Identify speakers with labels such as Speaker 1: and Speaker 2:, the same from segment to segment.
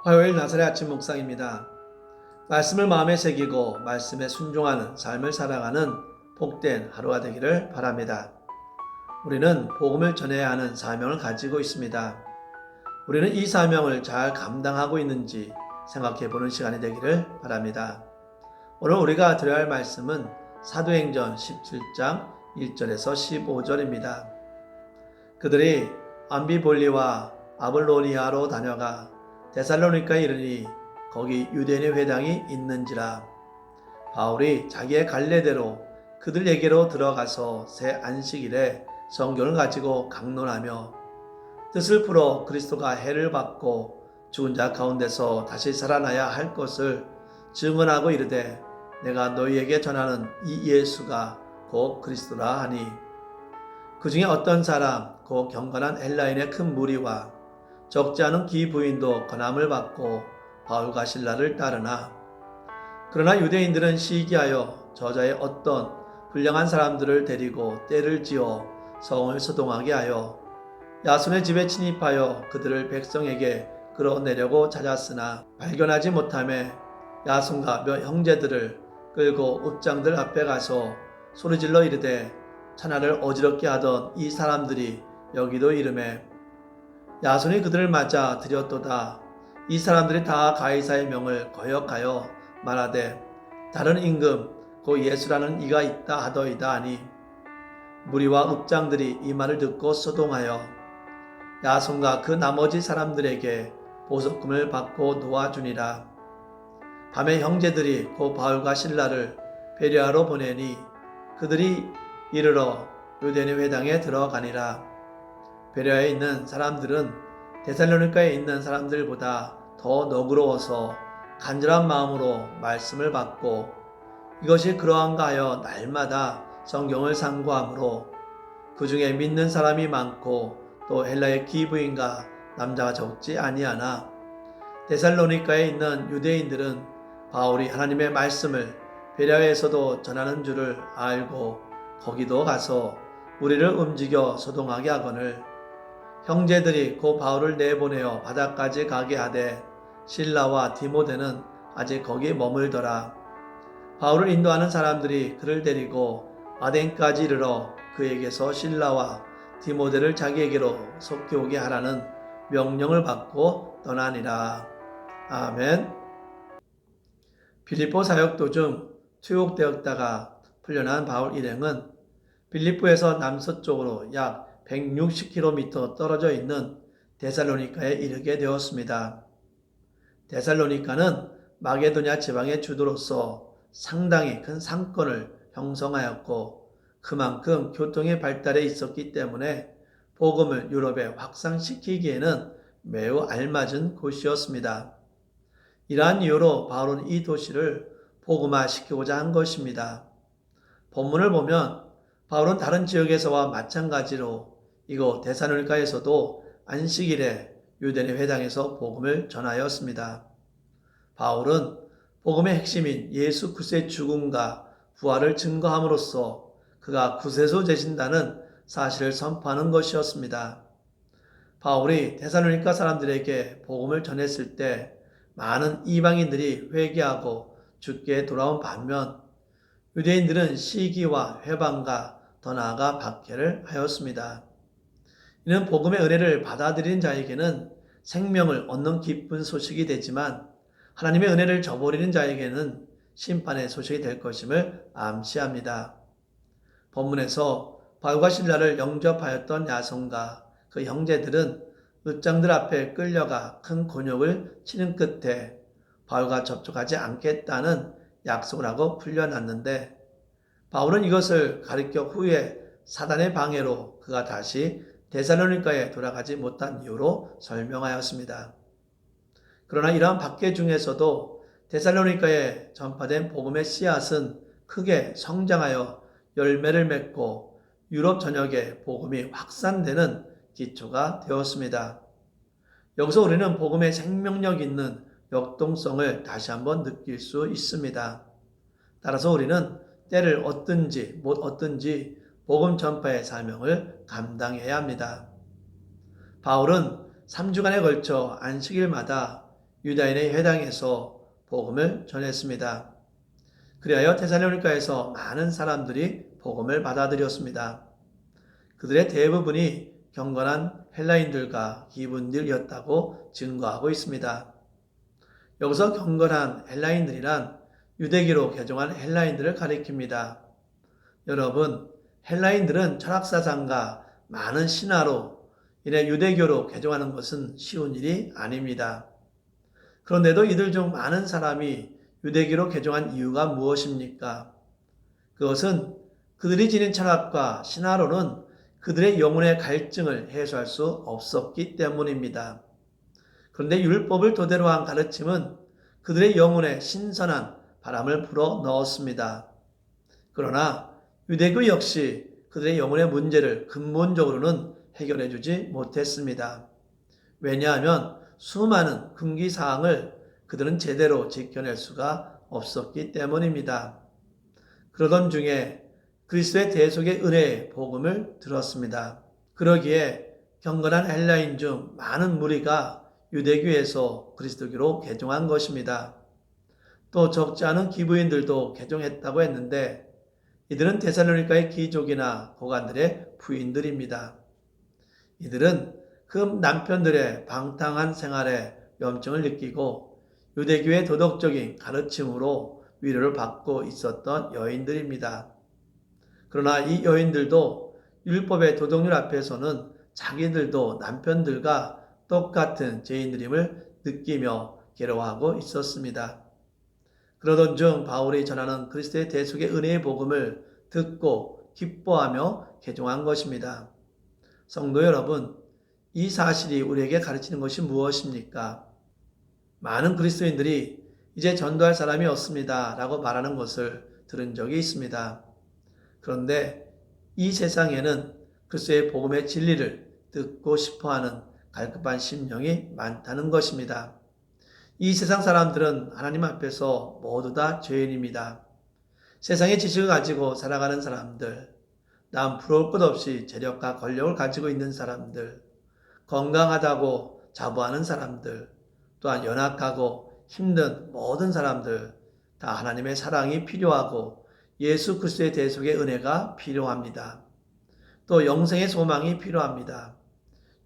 Speaker 1: 화요일 나사렛 아침 묵상입니다. 말씀을 마음에 새기고 말씀에 순종하는 삶을 살아가는 복된 하루가 되기를 바랍니다. 우리는 복음을 전해야 하는 사명을 가지고 있습니다. 우리는 이 사명을 잘 감당하고 있는지 생각해 보는 시간이 되기를 바랍니다. 오늘 우리가 드려야 할 말씀은 사도행전 17장 1절에서 15절입니다. 그들이 암비볼리와 아볼로니아로 다녀가 데살로니가에 이르니 거기 유대인의 회당이 있는지라. 바울이 자기의 갈래대로 그들에게로 들어가서 새 안식일에 성경을 가지고 강론하며 뜻을 풀어 그리스도가 해를 받고 죽은 자 가운데서 다시 살아나야 할 것을 증언하고 이르되 내가 너희에게 전하는 이 예수가 곧 그리스도라 하니 그 중에 어떤 사람 곧 경건한 헬라인의 큰 무리와 적지 않은 기부인도 권함을 받고 바울과 실라를 따르나 그러나 유대인들은 시기하여 저자의 어떤 불량한 사람들을 데리고 떼를 지어 성을 소동하게 하여 야손의 집에 침입하여 그들을 백성에게 끌어내려고 찾았으나 발견하지 못하매 야손과 몇 형제들을 끌고 읍장들 앞에 가서 소리질러 이르되 천하를 어지럽게 하던 이 사람들이 여기도 이르매 야손이 그들을 맞아 들였도다. 이 사람들이 다 가이사의 명을 거역하여 말하되 다른 임금 곧 예수라는 이가 있다 하더이다 하니 무리와 읍장들이 이 말을 듣고 소동하여 야손과 그 나머지 사람들에게 보석금을 받고 놓아주니라. 밤에 형제들이 곧 바울과 실라를 베레아로 보내니 그들이 이르러 유대인의 회당에 들어가니라. 베레아에 있는 사람들은 데살로니가에 있는 사람들보다 더 너그러워서 간절한 마음으로 말씀을 받고 이것이 그러한가 하여 날마다 성경을 상고하므로 그 중에 믿는 사람이 많고 또 헬라의 기부인과 남자가 적지 아니하나 데살로니가에 있는 유대인들은 바울이 하나님의 말씀을 베레아에서도 전하는 줄을 알고 거기도 가서 우리를 움직여 소동하게 하거늘 형제들이 곧 바울을 내보내어 바다까지 가게 하되 실라와 디모데는 아직 거기 머물더라. 바울을 인도하는 사람들이 그를 데리고 아덴까지 이르러 그에게서 실라와 디모데를 자기에게로 속해오게 하라는 명령을 받고 떠나니라. 아멘. 빌립보 사역 도중 투옥되었다가 풀려난 바울 일행은 빌립보에서 남서쪽으로 약 160km 떨어져 있는 데살로니가에 이르게 되었습니다. 데살로니가는 마게도냐 지방의 주도로서 상당히 큰 상권을 형성하였고 그만큼 교통의 발달에 있었기 때문에 복음을 유럽에 확산시키기에는 매우 알맞은 곳이었습니다. 이러한 이유로 바울은 이 도시를 복음화시키고자 한 것입니다. 본문을 보면 바울은 다른 지역에서와 마찬가지로 이곳 데살로니가에서도 안식일에 유대인의 회당에서 복음을 전하였습니다. 바울은 복음의 핵심인 예수 그리스도의 죽음과 부활을 증거함으로써 그가 구세주 되신다는 사실을 선포하는 것이었습니다. 바울이 데살로니가 사람들에게 복음을 전했을 때 많은 이방인들이 회개하고 주께 돌아온 반면 유대인들은 시기와 회방과 더 나아가 박해를 하였습니다. 이는 복음의 은혜를 받아들인 자에게는 생명을 얻는 기쁜 소식이 되지만 하나님의 은혜를 저버리는 자에게는 심판의 소식이 될 것임을 암시합니다. 본문에서 바울과 실라를 영접하였던 야손과 그 형제들은 읍장들 앞에 끌려가 큰 곤욕을 치는 끝에 바울과 접촉하지 않겠다는 약속을 하고 풀려났는데 바울은 이것을 가리켜 후에 사단의 방해로 그가 다시 데살로니가에 돌아가지 못한 이유로 설명하였습니다. 그러나 이러한 박해 중에서도 데살로니가에 전파된 복음의 씨앗은 크게 성장하여 열매를 맺고 유럽 전역에 복음이 확산되는 기초가 되었습니다. 여기서 우리는 복음의 생명력 있는 역동성을 다시 한번 느낄 수 있습니다. 따라서 우리는 때를 얻든지 못 얻든지 복음 전파의 사명을 감당해야 합니다. 바울은 3주간에 걸쳐 안식일마다 유다인의 회당에서 복음을 전했습니다. 그리하여 데살로니가에서 많은 사람들이 복음을 받아들였습니다. 그들의 대부분이 경건한 헬라인들과 이분들이었다고 증거하고 있습니다. 여기서 경건한 헬라인들이란 유대기로 개종한 헬라인들을 가리킵니다. 여러분, 헬라인들은 철학사상과 많은 신화로 이래 유대교로 개종하는 것은 쉬운 일이 아닙니다. 그런데도 이들 중 많은 사람이 유대교로 개종한 이유가 무엇입니까? 그것은 그들이 지닌 철학과 신화로는 그들의 영혼의 갈증을 해소할 수 없었기 때문입니다. 그런데 율법을 토대로 한 가르침은 그들의 영혼에 신선한 바람을 불어 넣었습니다. 그러나 유대교 역시 그들의 영혼의 문제를 근본적으로는 해결해 주지 못했습니다. 왜냐하면 수많은 금기사항을 그들은 제대로 지켜낼 수가 없었기 때문입니다. 그러던 중에 그리스도의 대속의 은혜의 복음을 들었습니다. 그러기에 경건한 헬라인 중 많은 무리가 유대교에서 그리스도교로 개종한 것입니다. 또 적지 않은 기부인들도 개종했다고 했는데 이들은 데살로니가의 귀족이나 고관들의 부인들입니다. 이들은 그 남편들의 방탕한 생활에 염증을 느끼고 유대교의 도덕적인 가르침으로 위로를 받고 있었던 여인들입니다. 그러나 이 여인들도 율법의 도덕률 앞에서는 자기들도 남편들과 똑같은 죄인들임을 느끼며 괴로워하고 있었습니다. 그러던 중 바울이 전하는 그리스도의 대속의 은혜의 복음을 듣고 기뻐하며 개종한 것입니다. 성도 여러분, 이 사실이 우리에게 가르치는 것이 무엇입니까? 많은 그리스도인들이 이제 전도할 사람이 없습니다 라고 말하는 것을 들은 적이 있습니다. 그런데 이 세상에는 그리스도의 복음의 진리를 듣고 싶어하는 갈급한 심령이 많다는 것입니다. 이 세상 사람들은 하나님 앞에서 모두 다 죄인입니다. 세상의 지식을 가지고 살아가는 사람들, 남 부러울 것 없이 재력과 권력을 가지고 있는 사람들, 건강하다고 자부하는 사람들, 또한 연약하고 힘든 모든 사람들 다 하나님의 사랑이 필요하고 예수 그리스도의 대속의 은혜가 필요합니다. 또 영생의 소망이 필요합니다.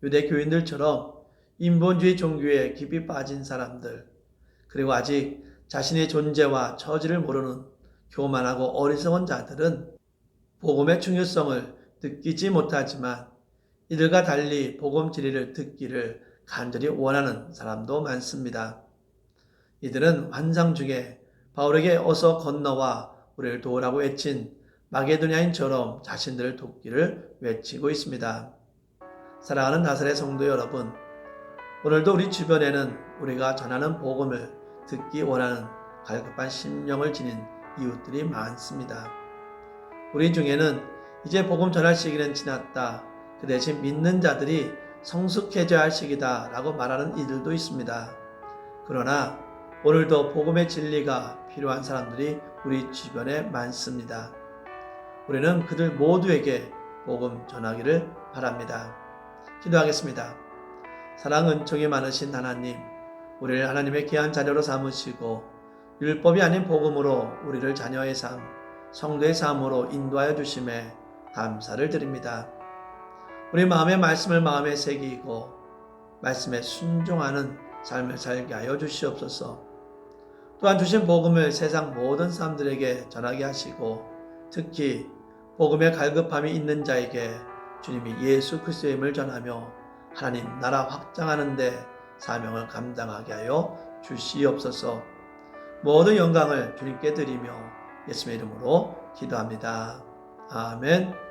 Speaker 1: 유대교인들처럼 인본주의 종교에 깊이 빠진 사람들, 그리고 아직 자신의 존재와 처지를 모르는 교만하고 어리석은 자들은 복음의 중요성을 느끼지 못하지만 이들과 달리 복음 진리를 듣기를 간절히 원하는 사람도 많습니다. 이들은 환상 중에 바울에게 어서 건너와 우리를 도우라고 외친 마게도냐인처럼 자신들을 돕기를 외치고 있습니다. 사랑하는 나사렛 성도 여러분, 오늘도 우리 주변에는 우리가 전하는 복음을 듣기 원하는 갈급한 심령을 지닌 이웃들이 많습니다. 우리 중에는 이제 복음 전할 시기는 지났다. 그 대신 믿는 자들이 성숙해져야 할 시기다 라고 말하는 이들도 있습니다. 그러나 오늘도 복음의 진리가 필요한 사람들이 우리 주변에 많습니다. 우리는 그들 모두에게 복음 전하기를 바랍니다. 기도하겠습니다. 사랑 은총이 많으신 하나님, 우리를 하나님의 귀한 자녀로 삼으시고 율법이 아닌 복음으로 우리를 자녀의 삶, 성도의 삶으로 인도하여 주심에 감사를 드립니다. 우리 마음의 말씀을 마음에 새기고 말씀에 순종하는 삶을 살게 하여 주시옵소서. 또한 주신 복음을 세상 모든 사람들에게 전하게 하시고 특히 복음의 갈급함이 있는 자에게 주님이 예수 그리스도의 힘을 전하며 하나님 나라 확장하는 데 사명을 감당하게 하여 주시옵소서. 모든 영광을 주님께 드리며 예수의 이름으로 기도합니다. 아멘.